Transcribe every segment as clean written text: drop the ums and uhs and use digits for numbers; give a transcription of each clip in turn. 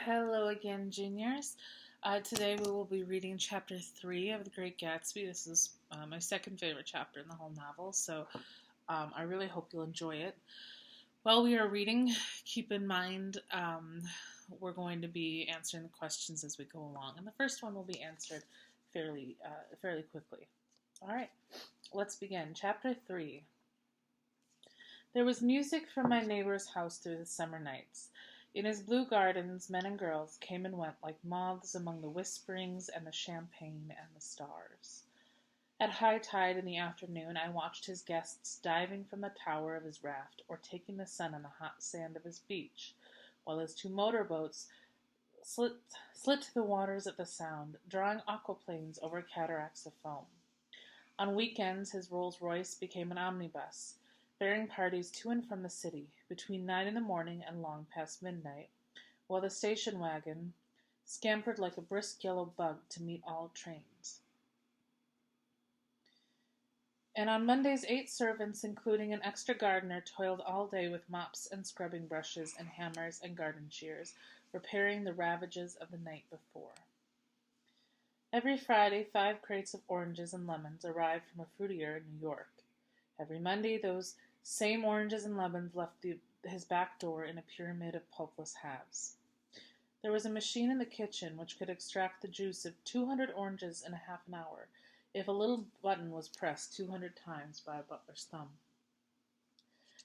Hello again, juniors. Today we will be reading chapter 3 of The Great Gatsby. This is my second favorite chapter in the whole novel, so I really hope you'll enjoy it. While we are reading, keep in mind we're going to be answering the questions as we go along, and the first one will be answered fairly quickly. All right, let's begin. Chapter 3. There was music from my neighbor's house through the summer nights. In his blue gardens men and girls came and went like moths among the whisperings and the champagne and the stars. At high tide in the afternoon I watched his guests diving from the tower of his raft or taking the sun on the hot sand of his beach, while his two motorboats slit the waters at the sound, drawing aquaplanes over cataracts of foam. On weekends his Rolls Royce became an omnibus, bearing parties to and from the city, between 9 in the morning and long past midnight, while the station wagon scampered like a brisk yellow bug to meet all trains. And on Mondays 8 servants, including an extra gardener, toiled all day with mops and scrubbing brushes and hammers and garden shears, repairing the ravages of the night before. Every Friday 5 crates of oranges and lemons arrived from a fruitier in New York. Every Monday those same oranges and lemons left his back door in a pyramid of pulpless halves. There was a machine in the kitchen which could extract the juice of 200 oranges in a half an hour, if a little button was pressed 200 times by a butler's thumb.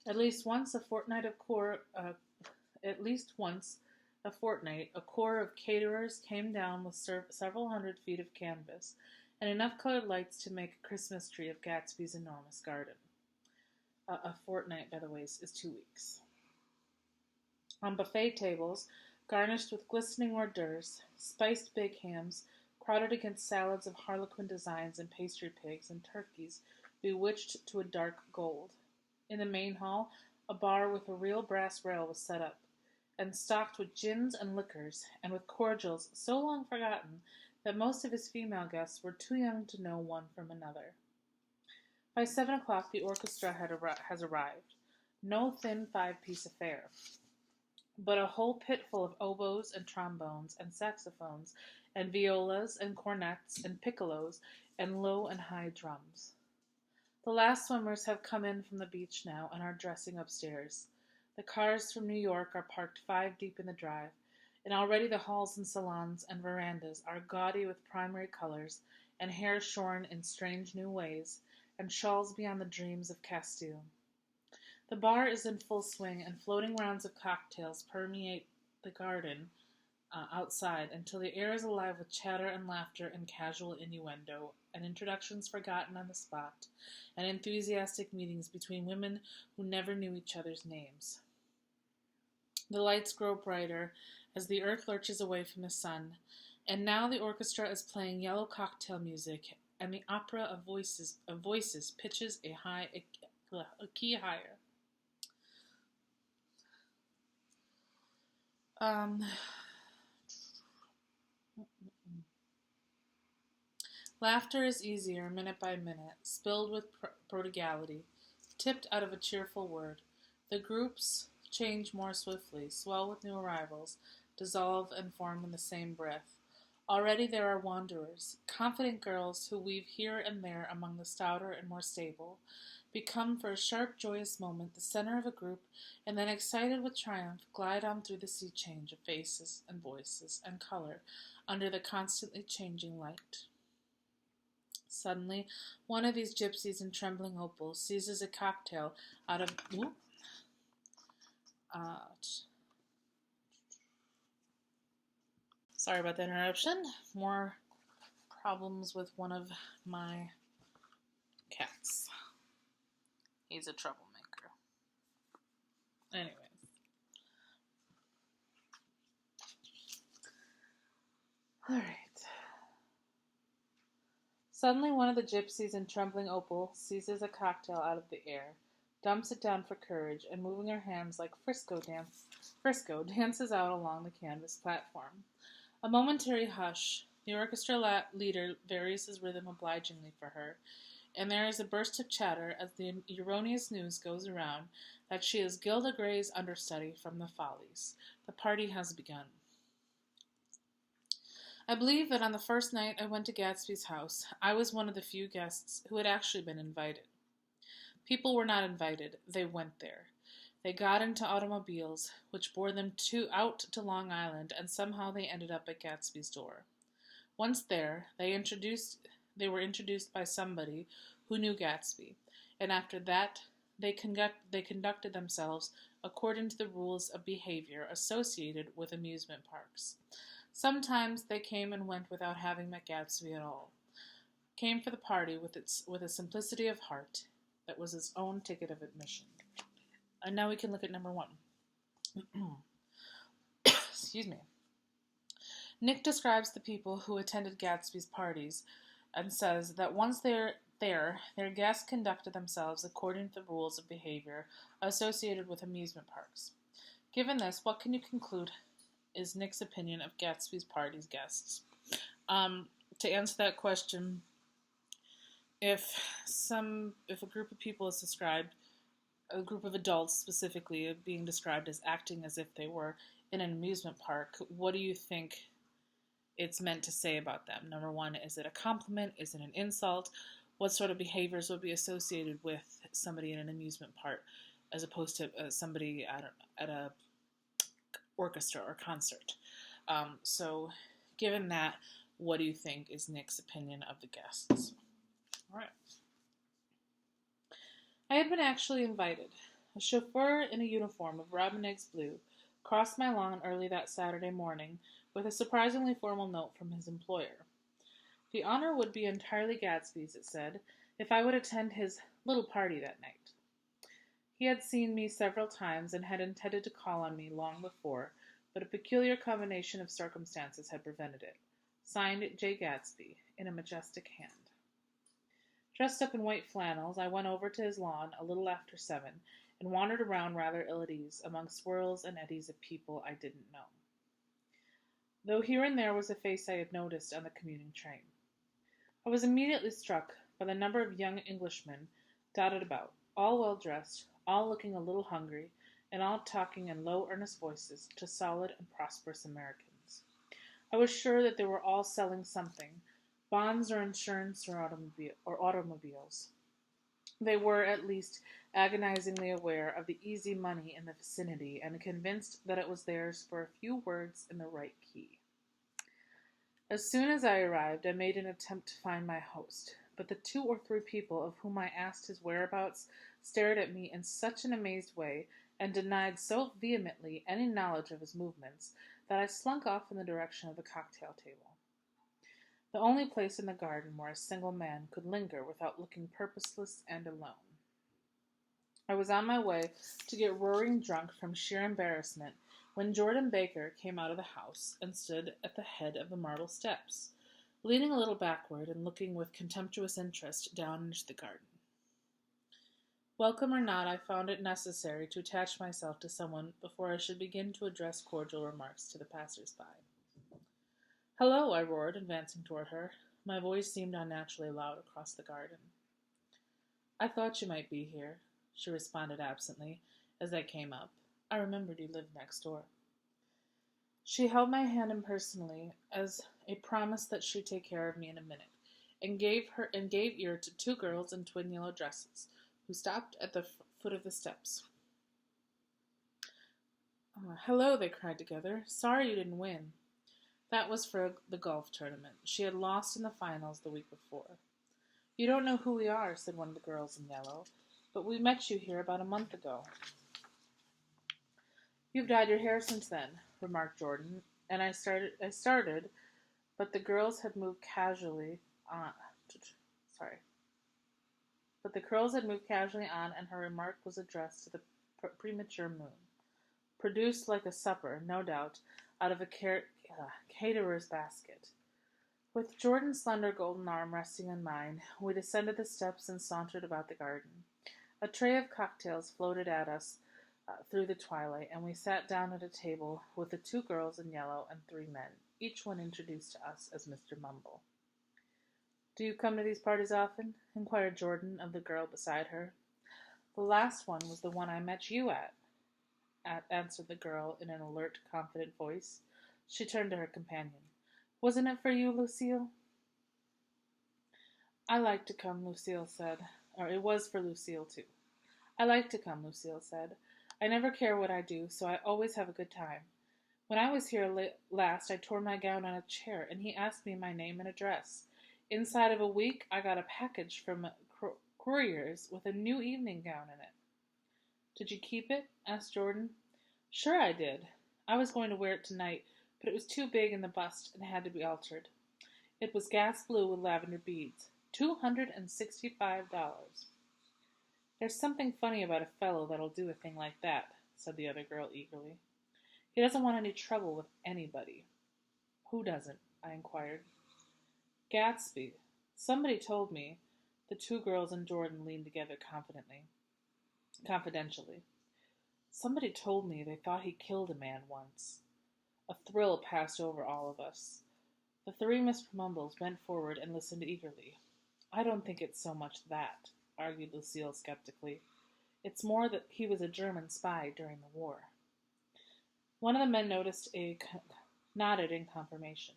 At least once a fortnight, a corps of caterers came down with several hundred feet of canvas and enough colored lights to make a Christmas tree of Gatsby's enormous garden. A fortnight, by the way, is 2 weeks. On buffet tables, garnished with glistening hors d'oeuvres, spiced big hams, crowded against salads of harlequin designs and pastry pigs and turkeys bewitched to a dark gold. In the main hall, a bar with a real brass rail was set up, and stocked with gins and liquors, and with cordials so long forgotten that most of his female guests were too young to know one from another. By 7 o'clock the orchestra has arrived. No thin 5-piece affair, but a whole pit full of oboes and trombones and saxophones and violas and cornets and piccolos and low and high drums. The last swimmers have come in from the beach now and are dressing upstairs. The cars from New York are parked 5 deep in the drive, and already the halls and salons and verandas are gaudy with primary colors and hair shorn in strange new ways, and shawls beyond the dreams of Castile. The bar is in full swing, and floating rounds of cocktails permeate the garden outside until the air is alive with chatter and laughter and casual innuendo, and introductions forgotten on the spot, and enthusiastic meetings between women who never knew each other's names. The lights grow brighter as the earth lurches away from the sun, and now the orchestra is playing yellow cocktail music, and the opera of voices pitches a key higher. Laughter is easier, minute by minute, spilled with prodigality, tipped out of a cheerful word. The groups change more swiftly, swell with new arrivals, dissolve and form in the same breath. Already there are wanderers, confident girls who weave here and there among the stouter and more stable, become for a sharp, joyous moment the center of a group, and then, excited with triumph, glide on through the sea change of faces and voices and color under the constantly changing light. Suddenly, one of these gypsies in trembling opals seizes a cocktail out of... Sorry about the interruption. More problems with one of my cats. He's a troublemaker. Anyways. Alright. Suddenly one of the gypsies in trembling opal seizes a cocktail out of the air, dumps it down for courage, and moving her hands like Frisco dances out along the canvas platform. A momentary hush. The orchestra leader varies his rhythm obligingly for her, and there is a burst of chatter as the erroneous news goes around that she is Gilda Gray's understudy from the Follies. The party has begun. I believe that on the first night I went to Gatsby's house, I was one of the few guests who had actually been invited. People were not invited, they went there. They got into automobiles, which bore them out to Long Island, and somehow they ended up at Gatsby's door. Once there, they were introduced by somebody who knew Gatsby, and after that they conducted themselves according to the rules of behavior associated with amusement parks. Sometimes they came and went without having met Gatsby at all. Came for the party with a simplicity of heart that was its own ticket of admission. And now we can look at number 1. Excuse me. Nick describes the people who attended Gatsby's parties and says that once they're there, their guests conducted themselves according to the rules of behavior associated with amusement parks. Given this, what can you conclude is Nick's opinion of Gatsby's party's guests? To answer that question, if a group of people is described, a group of adults specifically, being described as acting as if they were in an amusement park, what do you think it's meant to say about them? Number 1, is it a compliment? Is it an insult? What sort of behaviors would be associated with somebody in an amusement park as opposed to somebody at a orchestra or concert? So given that, what do you think is Nick's opinion of the guests? All right. I had been actually invited. A chauffeur in a uniform of robin eggs blue crossed my lawn early that Saturday morning with a surprisingly formal note from his employer. The honor would be entirely Gatsby's, it said, if I would attend his little party that night. He had seen me several times and had intended to call on me long before, but a peculiar combination of circumstances had prevented it. Signed, J. Gatsby, in a majestic hand. Dressed up in white flannels, I went over to his lawn a little after 7 and wandered around rather ill at ease among swirls and eddies of people I didn't know, though here and there was a face I had noticed on the commuting train. I was immediately struck by the number of young Englishmen dotted about, all well dressed, all looking a little hungry, and all talking in low, earnest voices to solid and prosperous Americans. I was sure that they were all selling something, bonds or insurance or automobiles. They were, at least, agonizingly aware of the easy money in the vicinity and convinced that it was theirs for a few words in the right key. As soon as I arrived, I made an attempt to find my host, but the 2 or 3 people of whom I asked his whereabouts stared at me in such an amazed way and denied so vehemently any knowledge of his movements that I slunk off in the direction of the cocktail table, the only place in the garden where a single man could linger without looking purposeless and alone. I was on my way to get roaring drunk from sheer embarrassment when Jordan Baker came out of the house and stood at the head of the marble steps, leaning a little backward and looking with contemptuous interest down into the garden. Welcome or not, I found it necessary to attach myself to someone before I should begin to address cordial remarks to the passers-by. "Hello," I roared, advancing toward her. My voice seemed unnaturally loud across the garden. "I thought you might be here," she responded absently, as I came up. "I remembered you lived next door." She held my hand impersonally as a promise that she'd take care of me in a minute, and gave ear to 2 girls in twin yellow dresses, who stopped at the foot of the steps. "Hello," they cried together. "Sorry you didn't win." That was for the golf tournament. She had lost in the finals the week before. "You don't know who we are," said one of the girls in yellow, "but we met you here about a month ago." "You've dyed your hair since then," remarked Jordan, and I started, but the girls had moved casually on. But the curls had moved casually on, and her remark was addressed to the premature moon, produced like a supper, no doubt, out of a caterer's basket. With Jordan's slender golden arm resting on mine, we descended the steps and sauntered about the garden. A tray of cocktails floated at us through the twilight, and we sat down at a table with the 2 girls in yellow and 3 men, each one introduced to us as Mr. Mumble. "Do you come to these parties often?" inquired Jordan of the girl beside her. "The last one was the one I met you at," answered the girl in an alert, confident voice. She turned to her companion. Wasn't it for you, Lucille? I like to come, Lucille said. Or it was for Lucille, too. I like to come, Lucille said. I never care what I do, so I always have a good time. When I was here last, I tore my gown on a chair, and he asked me my name and address. Inside of a week, I got a package from couriers with a new evening gown in it. Did you keep it? Asked Jordan. Sure I did. I was going to wear it tonight, but it was too big in the bust and had to be altered. It was gas blue with lavender beads. $265. There's something funny about a fellow that'll do a thing like that, said the other girl eagerly. He doesn't want any trouble with anybody. Who doesn't? I inquired. Gatsby. Somebody told me. The two girls and Jordan leaned together confidentially. Somebody told me they thought he killed a man once. A thrill passed over all of us. The three Mr. Mumbles bent forward and listened eagerly. I don't think it's so much that, argued Lucille skeptically. It's more that he was a German spy during the war. One of the men nodded in confirmation.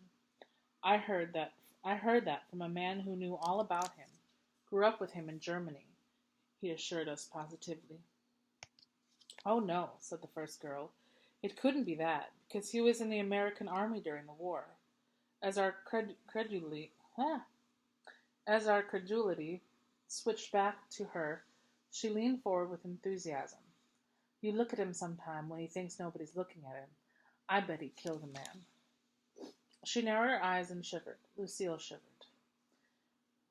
I heard that from a man who knew all about him, grew up with him in Germany, he assured us positively. Oh no, said the first girl. It couldn't be that, because he was in the American army during the war. As our credulity switched back to her, she leaned forward with enthusiasm. You look at him sometime when he thinks nobody's looking at him. I bet he killed a man. She narrowed her eyes and shivered. Lucille shivered.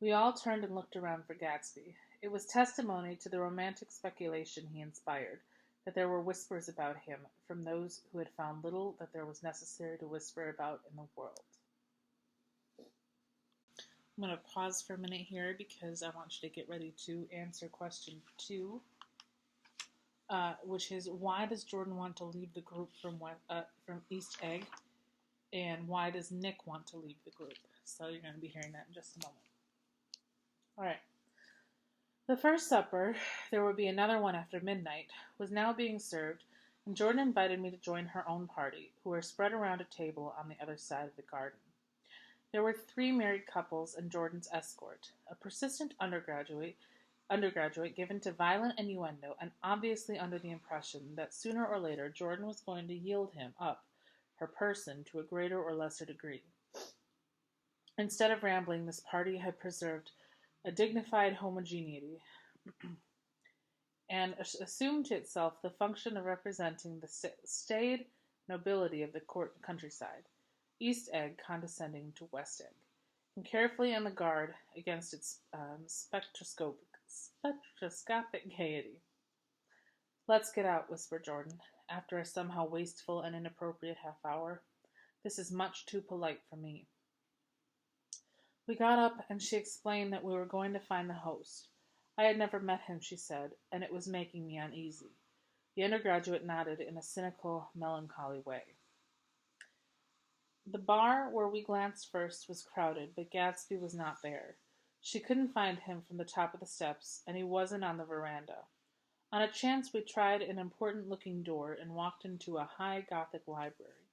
We all turned and looked around for Gatsby. It was testimony to the romantic speculation he inspired, that there were whispers about him from those who had found little that there was necessary to whisper about in the world. I'm going to pause for a minute here because I want you to get ready to answer question 2, which is, why does Jordan want to leave the group from East Egg, and why does Nick want to leave the group? So you're going to be hearing that in just a moment. All right. The first supper, there would be another one after midnight, was now being served, and Jordan invited me to join her own party, who were spread around a table on the other side of the garden. There were 3 married couples and Jordan's escort, a persistent undergraduate given to violent innuendo and obviously under the impression that sooner or later Jordan was going to yield him up, her person, to a greater or lesser degree. Instead of rambling, this party had preserved a dignified homogeneity and assumed to itself the function of representing the staid nobility of the countryside, East Egg condescending to West Egg, and carefully on the guard against its spectroscopic gaiety. Let's get out, whispered Jordan, after a somehow wasteful and inappropriate half-hour. This is much too polite for me. We got up, and she explained that we were going to find the host. I had never met him, she said, and it was making me uneasy. The undergraduate nodded in a cynical, melancholy way. The bar where we glanced first was crowded, but Gatsby was not there. She couldn't find him from the top of the steps, and he wasn't on the veranda. On a chance, we tried an important-looking door and walked into a high Gothic library,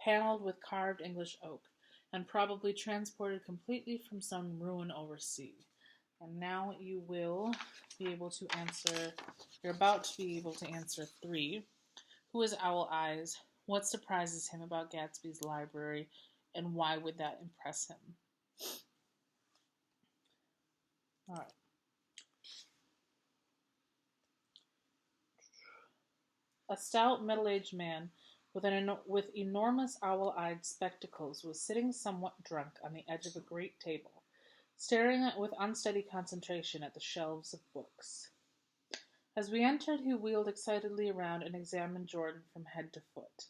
paneled with carved English oak, and probably transported completely from some ruin overseas. And now you will be able to answer, you're about to be able to answer 3. Who is Owl Eyes? What surprises him about Gatsby's library, and why would that impress him? All right. A stout, middle-aged man with enormous owl-eyed spectacles was sitting somewhat drunk on the edge of a great table, staring with unsteady concentration at the shelves of books. As we entered, he wheeled excitedly around and examined Jordan from head to foot.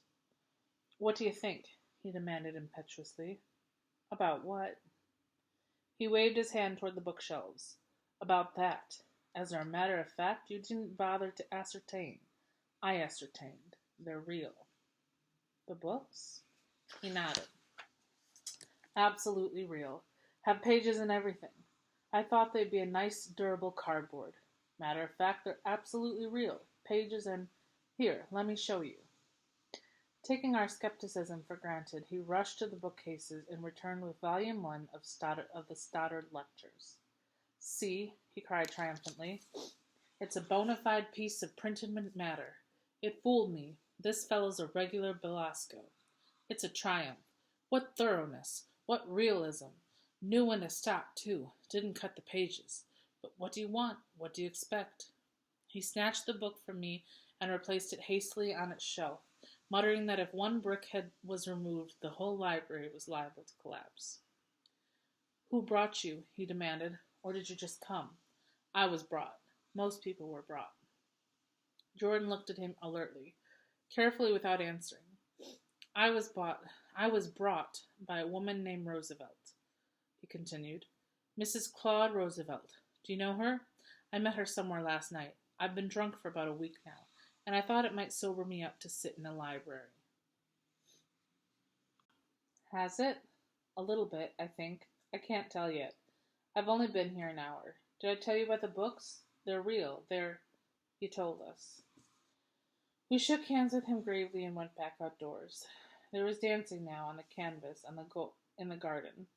What do you think? He demanded impetuously. About what? He waved his hand toward the bookshelves. About that. As a matter of fact, you didn't bother to ascertain. I ascertained. They're real. The books? He nodded. Absolutely real. Have pages and everything. I thought they'd be a nice, durable cardboard. Matter of fact, they're absolutely real. Pages and... Here, let me show you. Taking our skepticism for granted, he rushed to the bookcases and returned with Volume 1 of the Stoddard Lectures. "See," he cried triumphantly, "it's a bona fide piece of printed matter. It fooled me. This fellow's a regular Belasco. It's a triumph. What thoroughness! What realism! Knew when to stop, too. Didn't cut the pages. But what do you want? What do you expect?" He snatched the book from me and replaced it hastily on its shelf, muttering that if one brickhead was removed, the whole library was liable to collapse. "Who brought you?" he demanded. "Or did you just come?" "I was brought. Most people were brought." Jordan looked at him alertly, carefully without answering. I was brought by a woman named Roosevelt," he continued. "Mrs. Claude Roosevelt. Do you know her? I met her somewhere last night. I've been drunk for about a week now, and I thought it might sober me up to sit in a library." "Has it?" "A little bit, I think. I can't tell yet. I've only been here an hour. Did I tell you about the books? They're real. He told us." We shook hands with him gravely and went back outdoors. There was dancing now on the canvas in the garden.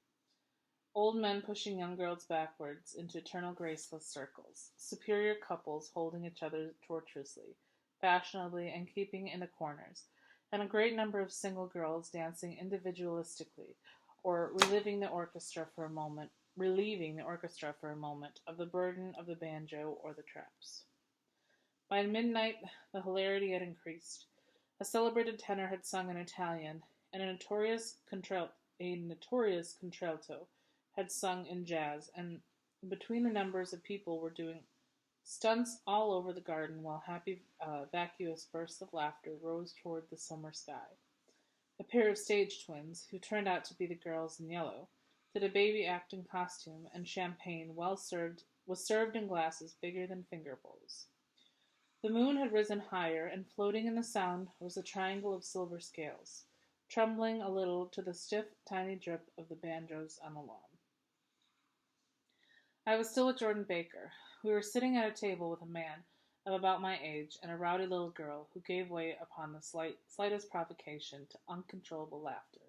Old men pushing young girls backwards into eternal graceless circles, superior couples holding each other tortuously, fashionably, and keeping in the corners, and a great number of single girls dancing individualistically, or relieving the orchestra for a moment of the burden of the banjo or the traps. By midnight the hilarity had increased. A celebrated tenor had sung in Italian, and a notorious contralto had sung in jazz, and between the numbers of people were doing stunts all over the garden, while happy, vacuous bursts of laughter rose toward the summer sky. A pair of stage twins, who turned out to be the girls in yellow, did a baby act in costume, and champagne was served in glasses bigger than finger bowls. The moon had risen higher, and floating in the sound was a triangle of silver scales, trembling a little to the stiff, tiny drip of the banjos on the lawn. I was still with Jordan Baker. We were sitting at a table with a man of about my age and a rowdy little girl who gave way upon the slightest provocation to uncontrollable laughter.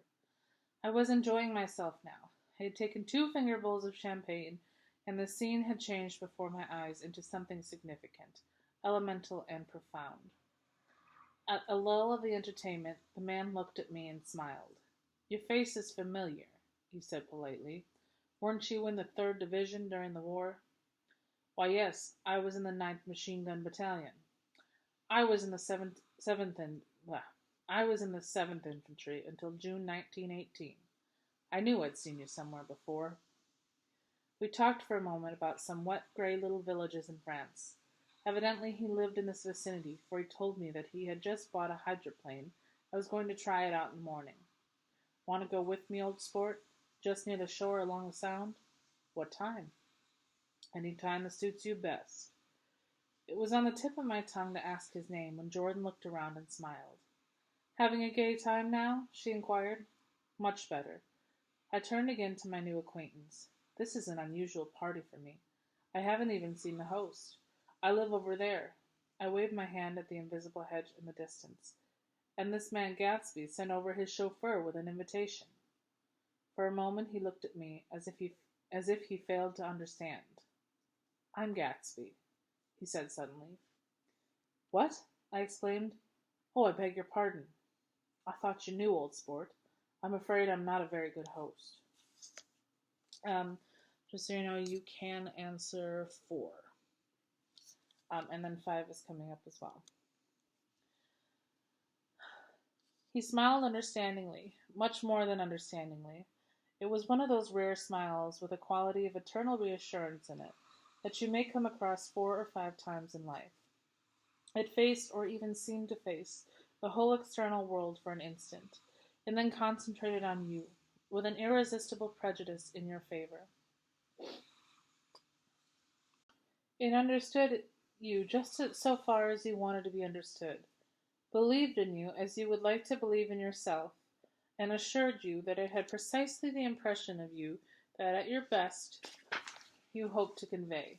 I was enjoying myself now. I had taken 2 finger bowls of champagne, and the scene had changed before my eyes into something significant, elemental and profound. At a lull of the entertainment, the man looked at me and smiled. "Your face is familiar," he said politely. "Weren't you in the 3rd Division during the war?" "Why, yes, I was in the 9th Machine Gun Battalion." I was in the 7th Infantry until June 1918. I knew I'd seen you somewhere before." We talked for a moment about some wet, gray little villages in France. Evidently he lived in this vicinity, for he told me that he had just bought a hydroplane and was going to try it out in the morning. "Want to go with me, old sport? Just near the shore along the Sound?" "What time?" "Any time that suits you best." It was on the tip of my tongue to ask his name when Jordan looked around and smiled. "Having a gay time now?" she inquired. "Much better." I turned again to my new acquaintance. "This is an unusual party for me. I haven't even seen the host. I live over there." I waved my hand at the invisible hedge in the distance. "And this man Gatsby sent over his chauffeur with an invitation." For a moment he looked at me as if he failed to understand. "I'm Gatsby," he said suddenly. "What?" I exclaimed. "Oh, I beg your pardon. I thought you knew, old sport. I'm afraid I'm not a very good host." Just so you know, you can answer 4. And then 5 is coming up as well. He smiled understandingly, much more than understandingly. It was one of those rare smiles with a quality of eternal reassurance in it that you may come across 4 or 5 times in life. It faced, or even seemed to face, the whole external world for an instant, and then concentrated on you, with an irresistible prejudice in your favor. It understood you just so far as you wanted to be understood, believed in you as you would like to believe in yourself, and assured you that it had precisely the impression of you that at your best you hoped to convey.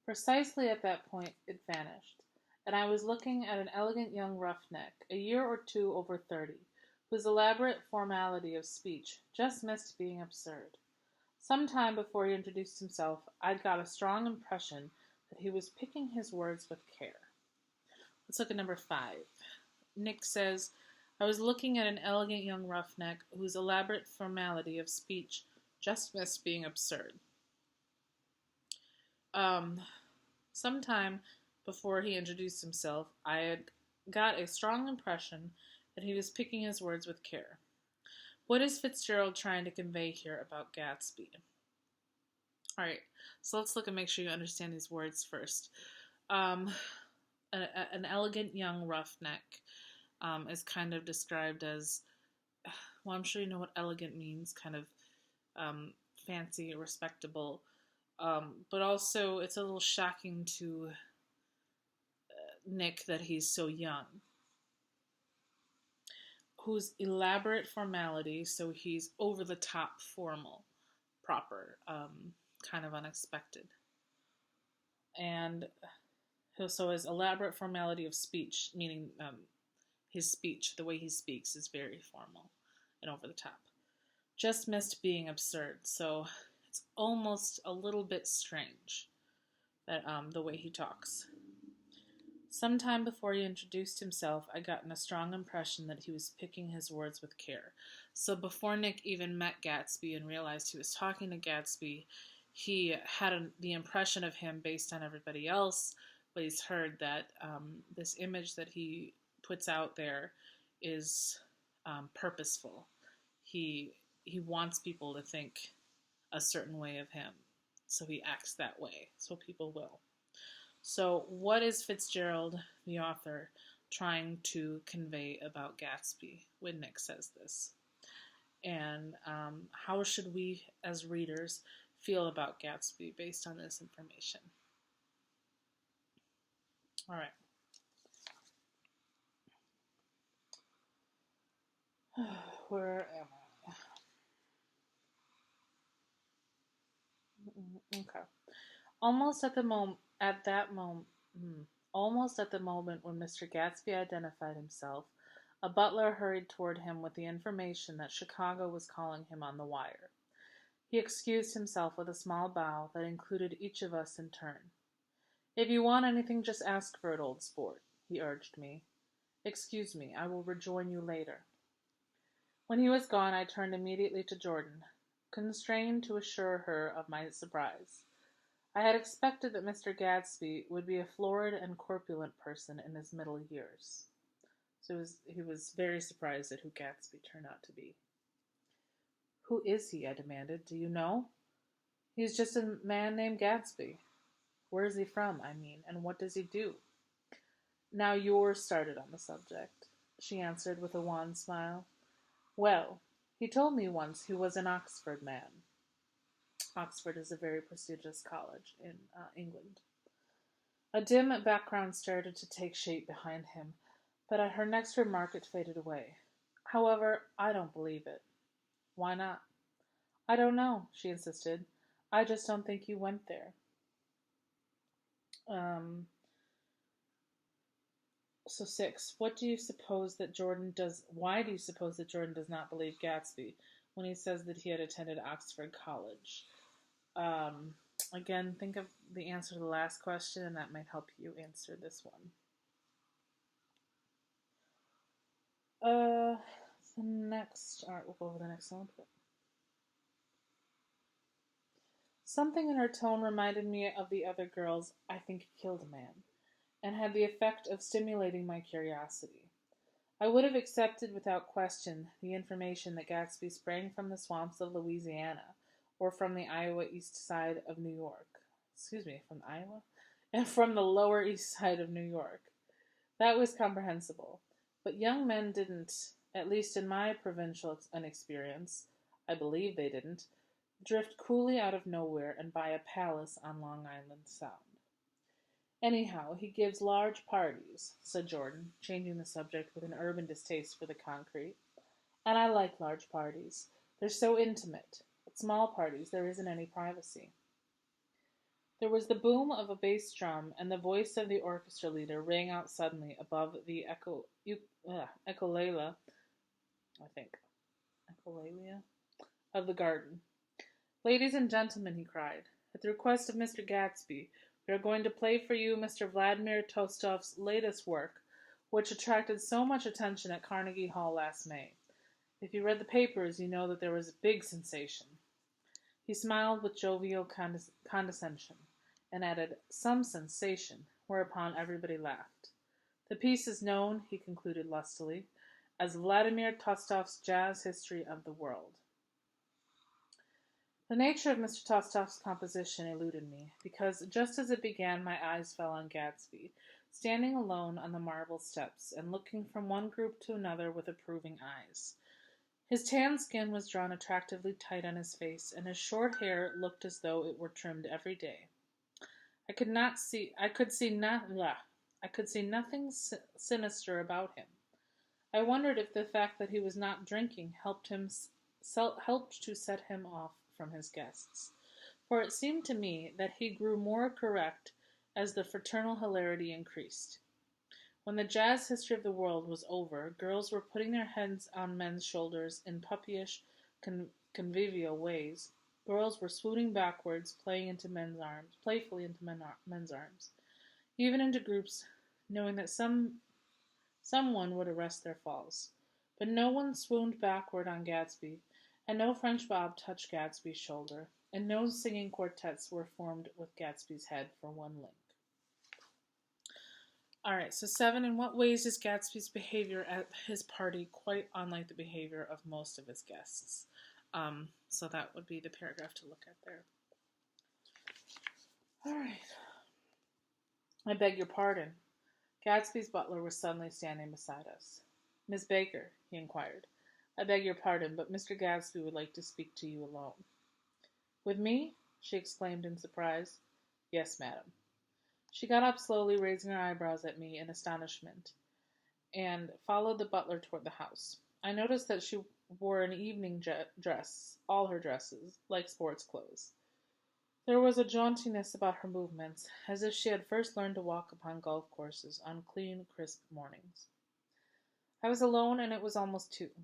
Precisely at that point it vanished, and I was looking at an elegant young roughneck, a year or two over 30, whose elaborate formality of speech just missed being absurd. Some time before he introduced himself, I'd got a strong impression that he was picking his words with care. Let's look at number 5. Nick says, I was looking at an elegant young roughneck whose elaborate formality of speech just missed being absurd. Um, Sometime before he introduced himself, I had got a strong impression that he was picking his words with care. What is Fitzgerald trying to convey here about Gatsby? All right, so let's look and make sure you understand these words first. Um, an elegant young roughneck is kind of described as, well, I'm sure you know what elegant means, kind of fancy, respectable. But also, it's a little shocking to Nick that he's so young. Whose elaborate formality, so he's over the top formal, proper, kind of unexpected. And so his elaborate formality of speech, meaning his speech, the way he speaks, is very formal and over the top. Just missed being absurd, so it's almost a little bit strange that the way he talks. Sometime before he introduced himself, I gotten a strong impression that he was picking his words with care. So before Nick even met Gatsby and realized he was talking to Gatsby, he had the impression of him based on everybody else, but he's heard that this image that he puts out there is purposeful. He wants people to think a certain way of him, so he acts that way, so people will. So, what is Fitzgerald, the author, trying to convey about Gatsby when Nick says this? And how should we, as readers, feel about Gatsby based on this information? All right. Where am I? Okay. Almost at the moment, almost at the moment when Mr. Gatsby identified himself, a butler hurried toward him with the information that Chicago was calling him on the wire. He excused himself with a small bow that included each of us in turn. If you want anything, just ask for it, old sport, he urged me. Excuse me, I will rejoin you later. When he was gone, I turned immediately to Jordan, constrained to assure her of my surprise. I had expected that Mr. Gatsby would be a florid and corpulent person in his middle years. So he was very surprised at who Gatsby turned out to be. Who is he? I demanded. Do you know? He's just a man named Gatsby. Where is he from, I mean, and what does he do? Now you're started on the subject, she answered with a wan smile. Well, he told me once he was an Oxford man. Oxford is a very prestigious college in England. A dim background started to take shape behind him, but at her next remark it faded away. However, I don't believe it. Why not? I don't know, she insisted. I just don't think you went there. So 6. What do you suppose that Jordan does? Why do you suppose that Jordan does not believe Gatsby when he says that he had attended Oxford College? Again, think of the answer to the last question, and that might help you answer this one. The next. All right, we'll go over the next one. Something in her tone reminded me of the other girls. I think he killed a man, and had the effect of stimulating my curiosity. I would have accepted without question the information that Gatsby sprang from the swamps of Louisiana, or from the Iowa east side of New York. From Iowa? And from the lower east side of New York. That was comprehensible. But young men didn't, at least in my provincial inexperience, I believe they didn't, drift coolly out of nowhere and buy a palace on Long Island Sound. Anyhow, he gives large parties, said Jordan, changing the subject with an urban distaste for the concrete. And I like large parties. They're so intimate. At small parties, there isn't any privacy. There was the boom of a bass drum, and the voice of the orchestra leader rang out suddenly above the echolalia, I think, echolalia of the garden. "Ladies and gentlemen," he cried, "at the request of Mr. Gatsby, we are going to play for you Mr. Vladimir Tostof's latest work, which attracted so much attention at Carnegie Hall last May. If you read the papers, you know that there was a big sensation." He smiled with jovial condescension, and added, "some sensation," whereupon everybody laughed. "The piece is known," he concluded lustily, "as Vladimir Tostof's Jazz History of the World." The nature of Mr. Tostof's composition eluded me, because just as it began my eyes fell on Gatsby, standing alone on the marble steps, and looking from one group to another with approving eyes. His tanned skin was drawn attractively tight on his face, and his short hair looked as though it were trimmed every day. I could see nothing sinister about him. I wondered if the fact that he was not drinking helped to set him off from his guests, for it seemed to me that he grew more correct as the fraternal hilarity increased. When the Jazz History of the World was over, girls were putting their heads on men's shoulders in puppyish, convivial ways. Girls were swooning backwards, playfully into men's arms, even into groups, knowing that someone would arrest their falls. But no one swooned backward on Gatsby, and no French bob touched Gatsby's shoulder, and no singing quartets were formed with Gatsby's head for one link. All right, so 7, in what ways is Gatsby's behavior at his party quite unlike the behavior of most of his guests? So that would be the paragraph to look at there. All right. "I beg your pardon." Gatsby's butler was suddenly standing beside us. "Miss Baker," he inquired, "I beg your pardon, but Mr. Gatsby would like to speak to you alone." "With me?" she exclaimed in surprise. "Yes, madam." She got up slowly, raising her eyebrows at me in astonishment, and followed the butler toward the house. I noticed that she wore an evening dress, all her dresses, like sports clothes. There was a jauntiness about her movements, as if she had first learned to walk upon golf courses on clean, crisp mornings. I was alone, and it was almost 2.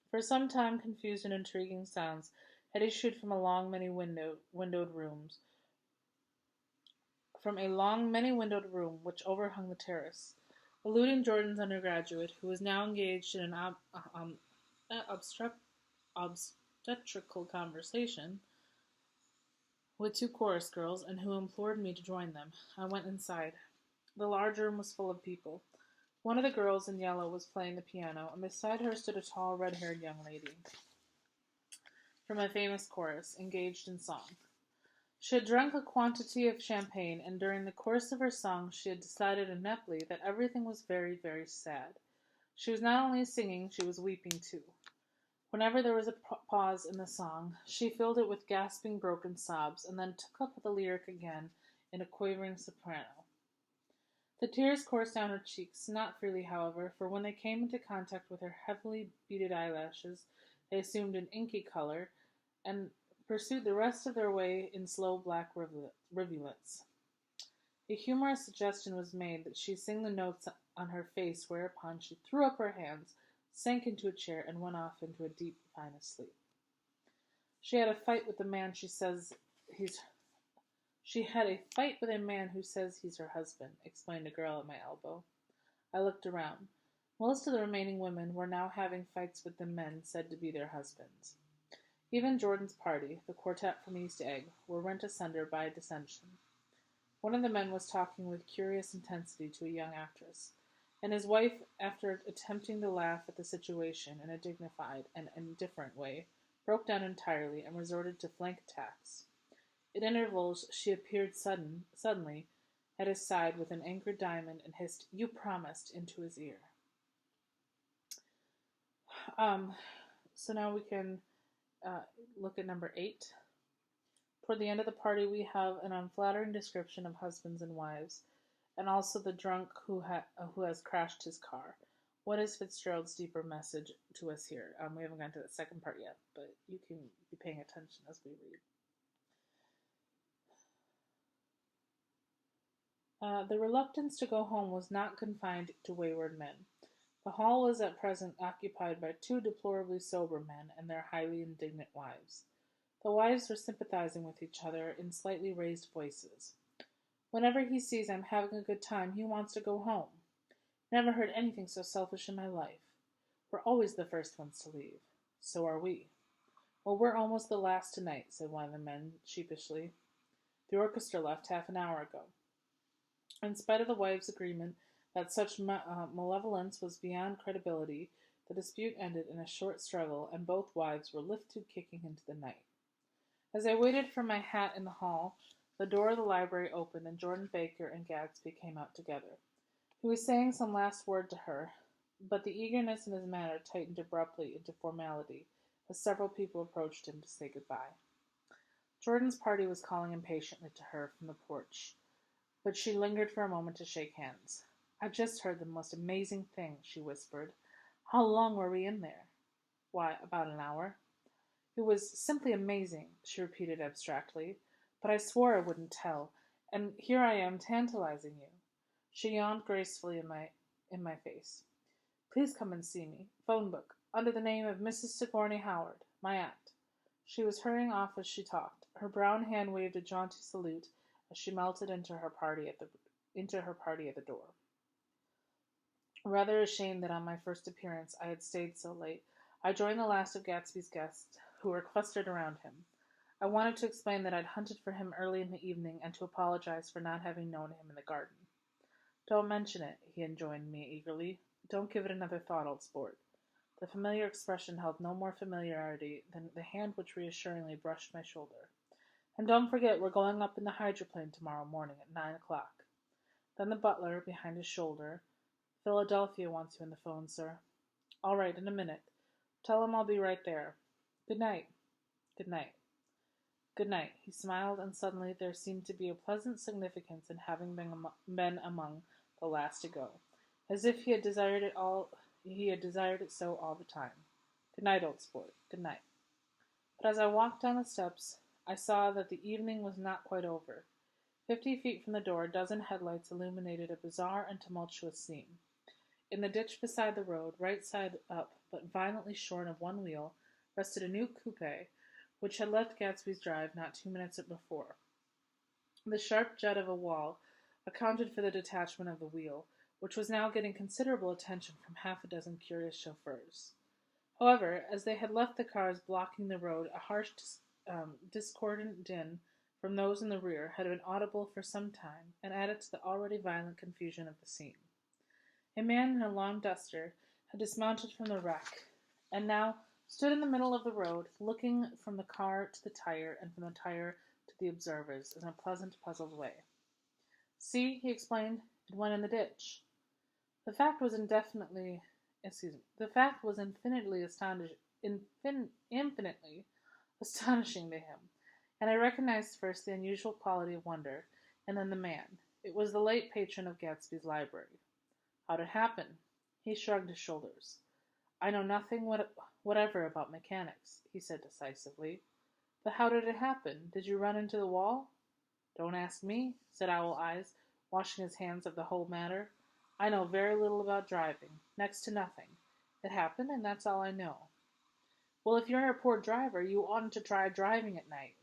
For some time confused and intriguing sounds had issued from a long, many-windowed room which overhung the terrace, eluding Jordan's undergraduate, who was now engaged in an obstetrical conversation with 2 chorus girls, and who implored me to join them. I went inside. The large room was full of people. One of the girls in yellow was playing the piano, and beside her stood a tall, red-haired young lady from a famous chorus, engaged in song. She had drunk a quantity of champagne, and during the course of her song she had decided ineptly that everything was very, very sad. She was not only singing, she was weeping too. Whenever there was a pause in the song, she filled it with gasping, broken sobs, and then took up the lyric again in a quavering soprano. The tears coursed down her cheeks, not freely, however, for when they came into contact with her heavily beaded eyelashes, they assumed an inky color, and pursued the rest of their way in slow black rivulets. A humorous suggestion was made that she sing the notes on her face, whereupon she threw up her hands, sank into a chair, and went off into a deep, finest sleep. She had a fight with a man who says he's her husband," explained a girl at my elbow. I looked around. Most of the remaining women were now having fights with the men said to be their husbands. Even Jordan's party, the quartet from East Egg, were rent asunder by dissension. One of the men was talking with curious intensity to a young actress, and his wife, after attempting to laugh at the situation in a dignified and indifferent way, broke down entirely and resorted to flank attacks. At intervals she appeared suddenly at his side with an anchored diamond and hissed, "You promised," into his ear. So now we can look at number 8. Toward the end of the party, we have an unflattering description of husbands and wives, and also the drunk who has crashed his car. What is Fitzgerald's deeper message to us here? We haven't gotten to the second part yet, but you can be paying attention as we read. The reluctance to go home was not confined to wayward men. The hall was at present occupied by two deplorably sober men and their highly indignant wives. The wives were sympathizing with each other in slightly raised voices. Whenever he sees I'm having a good time, he wants to go home. Never heard anything so selfish in my life. We're always the first ones to leave. So are we. Well, we're almost the last tonight, said one of the men sheepishly. The orchestra left half an hour ago. In spite of the wives' agreement that such malevolence was beyond credibility, the dispute ended in a short struggle, and both wives were lifted kicking into the night. As I waited for my hat in the hall, the door of the library opened, and Jordan Baker and Gadsby came out together. He was saying some last word to her, but the eagerness in his manner tightened abruptly into formality as several people approached him to say goodbye. Jordan's party was calling impatiently to her from the porch, but she lingered for a moment to shake hands. "I've just heard the most amazing thing," she whispered. "How long were we in there?" "Why, about an hour." "It was simply amazing," she repeated abstractly, "but I swore I wouldn't tell, and here I am tantalizing you." She yawned gracefully in my face. "Please come and see me. Phone book, under the name of Mrs. Sigourney Howard, my aunt." She was hurrying off as she talked. Her brown hand waved a jaunty salute as she melted into her party at the door. Rather ashamed that on my first appearance I had stayed so late, I joined the last of Gatsby's guests, who were clustered around him. I wanted to explain that I'd hunted for him early in the evening, and to apologize for not having known him in the garden. "Don't mention it," he enjoined me eagerly. "Don't give it another thought, old sport." The familiar expression held no more familiarity than the hand which reassuringly brushed my shoulder. "And don't forget we're going up in the hydroplane tomorrow morning at 9 o'clock." Then the butler, behind his shoulder, "Philadelphia wants you on the phone, sir." "All right, in a minute. Tell him I'll be right there. Good night." "Good night." "Good night." He smiled, and suddenly there seemed to be a pleasant significance in having been among the last to go, as if he had desired it so all the time. "Good night, old sport. Good night." But as I walked down the steps, I saw that the evening was not quite over. 50 feet from the door, a dozen headlights illuminated a bizarre and tumultuous scene. In the ditch beside the road, right side up, but violently shorn of one wheel, rested a new coupe, which had left Gatsby's drive not 2 minutes before. The sharp jut of a wall accounted for the detachment of the wheel, which was now getting considerable attention from half a dozen curious chauffeurs. However, as they had left the cars blocking the road, a harsh, discordant din from those in the rear had been audible for some time, and added to the already violent confusion of the scene. A man in a long duster had dismounted from the wreck, and now stood in the middle of the road, looking from the car to the tire, and from the tire to the observers, in a pleasant, puzzled way. "See," he explained, "it went in the ditch." The fact was infinitely astonishing to him, and I recognized first the unusual quality of wonder, and then the man. It was the late patron of Gatsby's library. "How'd it happen?" He shrugged his shoulders. "I know nothing whatever about mechanics," he said decisively. "But how did it happen? Did you run into the wall?" "Don't ask me," said Owl Eyes, washing his hands of the whole matter. "I know very little about driving, next to nothing. It happened, and that's all I know." "Well, if you're a poor driver, you oughtn't to try driving at night."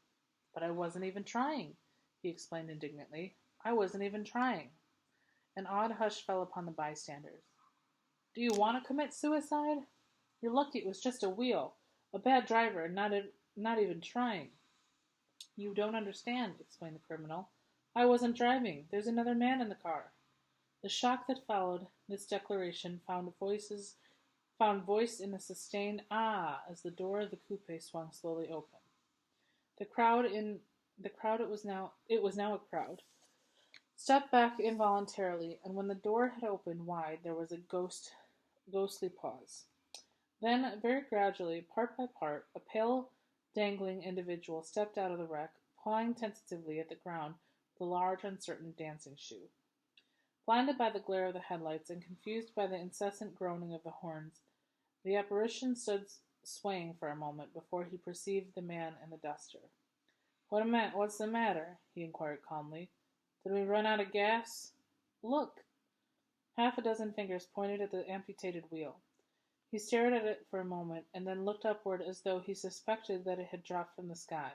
"But I wasn't even trying," he explained indignantly. "I wasn't even trying." An odd hush fell upon the bystanders. "Do you want to commit suicide? You're lucky it was just a wheel. A bad driver, and not even trying." "You don't understand," explained the criminal. "I wasn't driving. There's another man in the car." The shock that followed this declaration found voice in a sustained "ah" as the door of the coupe swung slowly open. It was now a crowd, stepped back involuntarily, and when the door had opened wide there was a ghostly pause. Then, very gradually, part by part, a pale, dangling individual stepped out of the wreck, pawing tentatively at the ground with a large, uncertain dancing shoe. Blinded by the glare of the headlights, and confused by the incessant groaning of the horns, the apparition stood swaying for a moment before he perceived the man in the duster. "What's the matter?" he inquired calmly. "Did we run out of gas?" Look! Half a dozen fingers pointed at the amputated wheel. He stared at it for a moment, and then looked upward as though he suspected that it had dropped from the sky.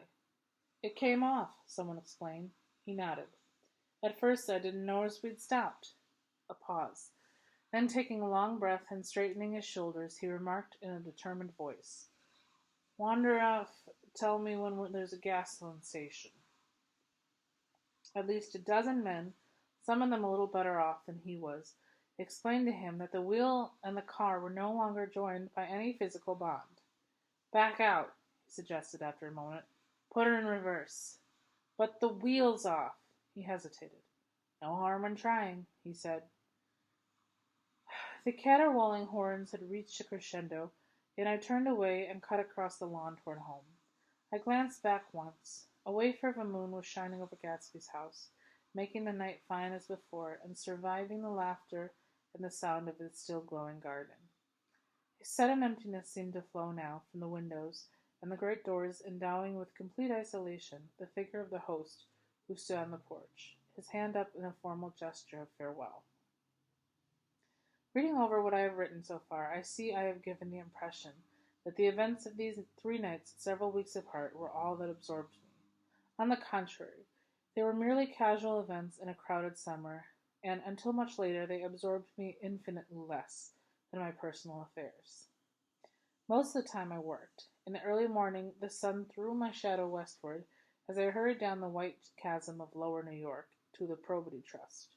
It came off, someone explained. He nodded. At first I didn't notice we'd stopped. A pause. Then, taking a long breath and straightening his shoulders, he remarked in a determined voice, "Wander off, tell me when there's a gasoline station." At least a dozen men, some of them a little better off than he was, explained to him that the wheel and the car were no longer joined by any physical bond. "Back out," he suggested after a moment. "Put her in reverse." "But the wheel's off." He hesitated. "No harm in trying," he said. The caterwauling horns had reached a crescendo, and I turned away and cut across the lawn toward home. I glanced back once. A wafer of a moon was shining over Gatsby's house, making the night fine as before, and surviving the laughter and the sound of its still glowing garden. A sudden emptiness seemed to flow now from the windows and the great doors, endowing with complete isolation the figure of the host who stood on the porch, his hand up in a formal gesture of farewell. Reading over what I have written so far, I see I have given the impression that the events of these 3 nights, several weeks apart, were all that absorbed me. On the contrary, they were merely casual events in a crowded summer, and until much later they absorbed me infinitely less than my personal affairs. Most of the time I worked. In the early morning the sun threw my shadow westward as I hurried down the white chasm of lower New York to the Probity Trust.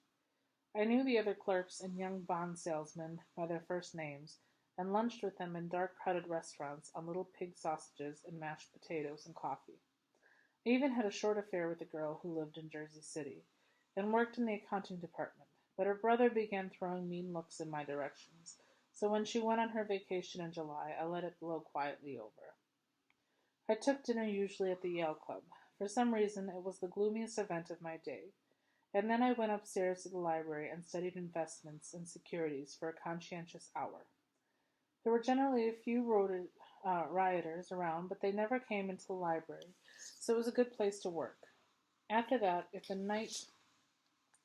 I knew the other clerks and young bond salesmen by their first names, and lunched with them in dark crowded restaurants on little pig sausages and mashed potatoes and coffee. I even had a short affair with a girl who lived in Jersey City, and worked in the accounting department, but her brother began throwing mean looks in my directions, so when she went on her vacation in July, I let it blow quietly over. I took dinner usually at the Yale Club. For some reason, it was the gloomiest event of my day. And then I went upstairs to the library and studied investments and securities for a conscientious hour. There were generally a few rioters around, but they never came into the library, so it was a good place to work. After that, if the night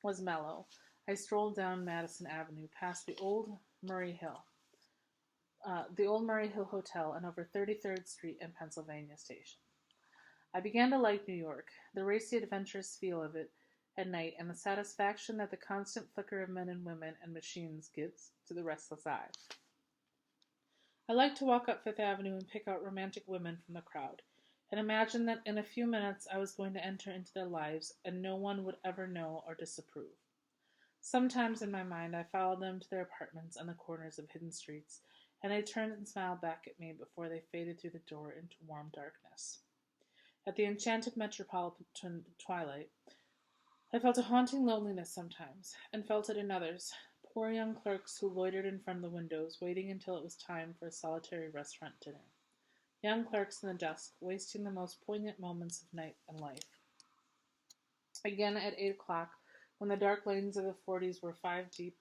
was mellow, I strolled down Madison Avenue past the old Murray Hill Hotel, and over 33rd Street and Pennsylvania Station. I began to like New York, the racy, adventurous feel of it at night, and the satisfaction that the constant flicker of men and women and machines gives to the restless eye. I liked to walk up Fifth Avenue and pick out romantic women from the crowd, and imagine that in a few minutes I was going to enter into their lives, and no one would ever know or disapprove. Sometimes in my mind I followed them to their apartments on the corners of hidden streets, and they turned and smiled back at me before they faded through the door into warm darkness. At the enchanted metropolitan twilight, I felt a haunting loneliness sometimes, and felt it in others, poor young clerks who loitered in front of the windows, waiting until it was time for a solitary restaurant dinner. Young clerks in the dusk, wasting the most poignant moments of night and life. Again at 8 o'clock, when the dark lanes of the 40s were 5 deep,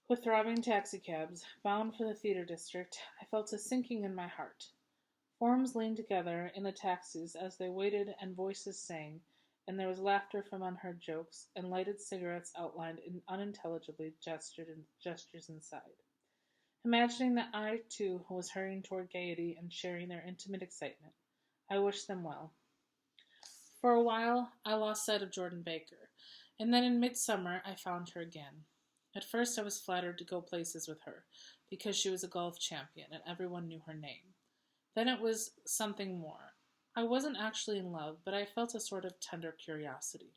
with throbbing taxicabs, bound for the theater district, I felt a sinking in my heart. Forms leaned together in the taxis as they waited, and voices sang, and there was laughter from unheard jokes, and lighted cigarettes outlined in unintelligibly gestures inside. Imagining that I, too, was hurrying toward gaiety and sharing their intimate excitement, I wished them well. For a while, I lost sight of Jordan Baker, and then in midsummer I found her again. At first I was flattered to go places with her, because she was a golf champion and everyone knew her name. Then it was something more. I wasn't actually in love, but I felt a sort of tender curiosity.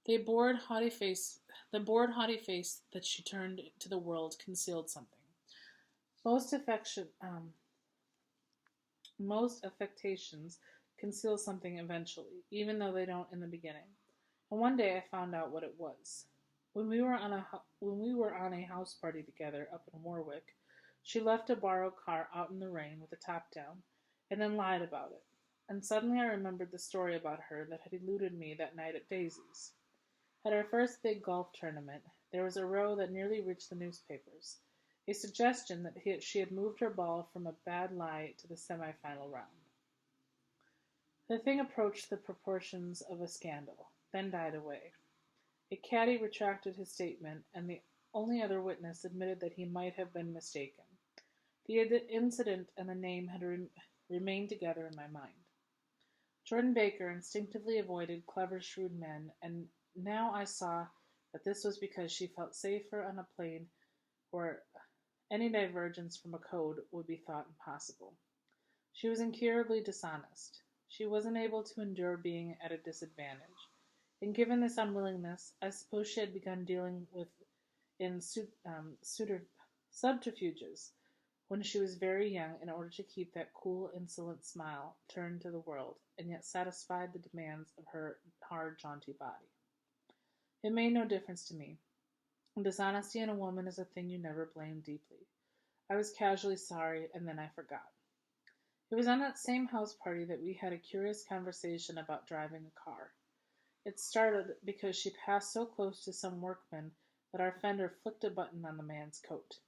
The bored, haughty face that she turned to the world concealed something. Most affectations conceal something eventually, even though they don't in the beginning. And one day I found out what it was. When we were on a house party together up in Warwick, she left a borrowed car out in the rain with the top down, and then lied about it. And suddenly I remembered the story about her that had eluded me that night at Daisy's. At our first big golf tournament, there was a row that nearly reached the newspapers, a suggestion that she had moved her ball from a bad lie to the semifinal round. The thing approached the proportions of a scandal, then died away. A caddy retracted his statement, and the only other witness admitted that he might have been mistaken. The incident and the name had remained together in my mind. Jordan Baker instinctively avoided clever, shrewd men, and now I saw that this was because she felt safer on a plane where any divergence from a code would be thought impossible. She was incurably dishonest. She wasn't able to endure being at a disadvantage. And given this unwillingness, I suppose she had begun dealing with in subterfuges when she was very young in order to keep that cool, insolent smile turned to the world, and yet satisfied the demands of her hard, jaunty body. It made no difference to me. Dishonesty in a woman is a thing you never blame deeply. I was casually sorry, and then I forgot. It was on that same house party that we had a curious conversation about driving a car. It started because she passed so close to some workman that our fender flicked a button on the man's coat.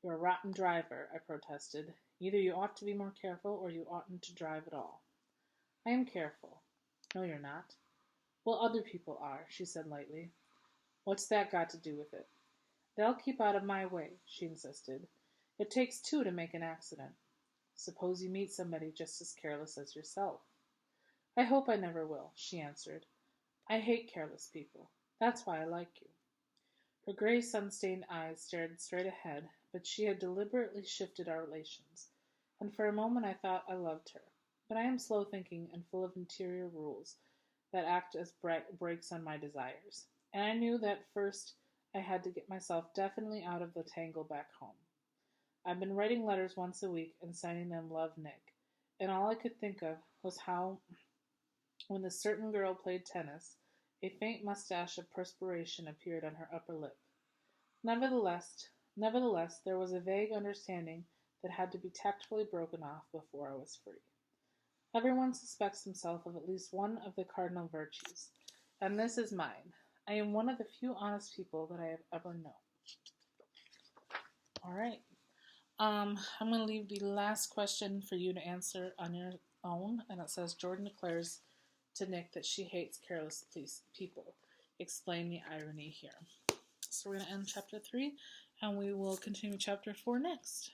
"You're a rotten driver," I protested. "Either you ought to be more careful, or you oughtn't to drive at all." "I am careful." "No, you're not." "Well, other people are," she said lightly. "What's that got to do with it?" "They'll keep out of my way," she insisted. "It takes two to make an accident." "Suppose you meet somebody just as careless as yourself." "I hope I never will," she answered. "I hate careless people. That's why I like you." Her gray sun-stained eyes stared straight ahead, but she had deliberately shifted our relations, and for a moment I thought I loved her. But I am slow-thinking and full of interior rules that act as brakes on my desires, and I knew that first I had to get myself definitely out of the tangle back home. I've been writing letters once a week and signing them "Love, Nick," and all I could think of was how, when this certain girl played tennis, a faint mustache of perspiration appeared on her upper lip. Nevertheless, there was a vague understanding that had to be tactfully broken off before I was free. Everyone suspects himself of at least one of the cardinal virtues, and this is mine. I am one of the few honest people that I have ever known. All right. I'm going to leave the last question for you to answer on your own, and it says, Jordan declares to Nick that she hates careless people. Explain the irony here. So we're going to end chapter 3, and we will continue chapter 4 next.